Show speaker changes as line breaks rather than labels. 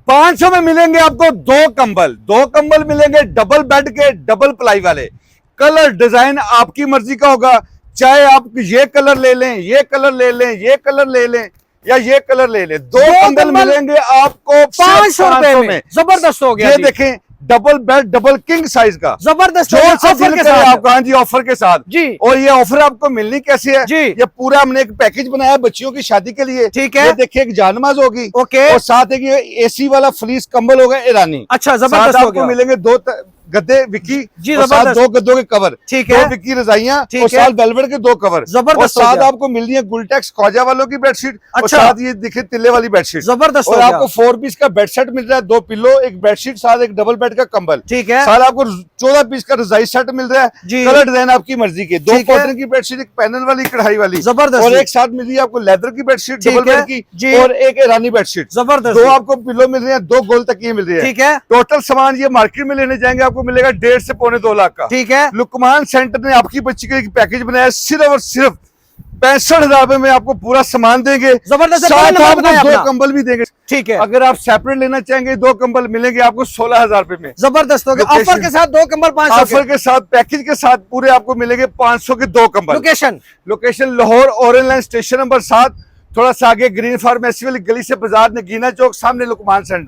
500 में मिलेंगे आपको दो कंबल मिलेंगे डबल बेड के, डबल प्लाई वाले। कलर डिजाइन आपकी मर्जी का होगा, चाहे आप ये कलर ले लें, ये कलर ले लें, ये कलर ले लें, या ये कलर ले लें। दो कंबल मिलेंगे आपको
500 रुपए में। जबरदस्त हो गया।
ये देखें, double bed, double king size का,
जबरदस्त
ऑफर के साथ आपको। हाँ जी, ऑफर के साथ
जी।
और ये ऑफर आपको मिलनी कैसे है
जी?
ये पूरा हमने एक पैकेज बनाया है बच्चियों की शादी के लिए।
ठीक है।
ये देखिए, एक जानमाज होगी,
ओके,
और साथ एक ये एसी वाला फ्लीस कंबल होगा ईरानी।
अच्छा, जबरदस्त हो
आपको
गया।
मिलेंगे दो गद्दे विकी
जी,
और साथ
जबरदस्त।
2 गद्दों के कवर,
ठीक
2
है।
विकी रजाइयां,
ठीक
और
है।
साथ वेलवेट के 2 कवर,
जबरदस्त
और
हो
साथ
गया।
आपको मिल रही है गुलटेक्स ख्वाजा वालों की बेडशीट, और
अच्छा।
साथ ये दिखे तिल्ले वाली बेडशीट।
जबरदस्त
और
हो गया।
आपको 4 पीस का बेड सेट मिल रहा है, 2 पिलो, एक बेडशीट, साथ एक डबल बेड का कंबल।
ठीक है।
साथ आपको 14 पीस का रजाई सेट मिल रहा है,
जी।
कलर डिजाइन आपकी मर्जी के। 2
ठीक है।
कॉटन की बेडशीट, एक पैनल वाली कढ़ाई वाली,
जबरदस्त।
और एक साथ मिल रही है आपको लेदर की बेडशीट
ठीक
डबल
है।
बेड की
जी।
और एक ईरानी बेडशीट।
जबरदस्त।
2 आपको पिलो मिल रही है, 2 गोल तकिए मिल रही है।
ठीक है।
टोटल सामान ये मार्केट में लेने जाएंगे आपको मिलेगा 1.5 से पौने 2 लाख का।
ठीक है।
लुकमान सेंटर ने आपकी बच्ची का एक पैकेज बनाया, सिर्फ और सिर्फ 65,000 रुपए में आपको पूरा सामान देंगे।
जबरदस्त।
साथ आपको 2 कंबल भी देंगे।
ठीक है।
अगर आप सेपरेट लेना चाहेंगे 2 कंबल मिलेंगे आपको 16,000 रुपए में।
जबरदस्त हो गया।
लोकेशन-
ऑफर के साथ 2 कंबल 500
ऑफर के साथ, पैकेज के साथ पूरे आपको मिलेंगे 500 के 2 कंबल। Location Lahore orange line station number 7, थोड़ा सा आगे ग्रीन फार्मेसी वाली गली से बाजार, नगीना चौक, सामने लुकमान सेंटर।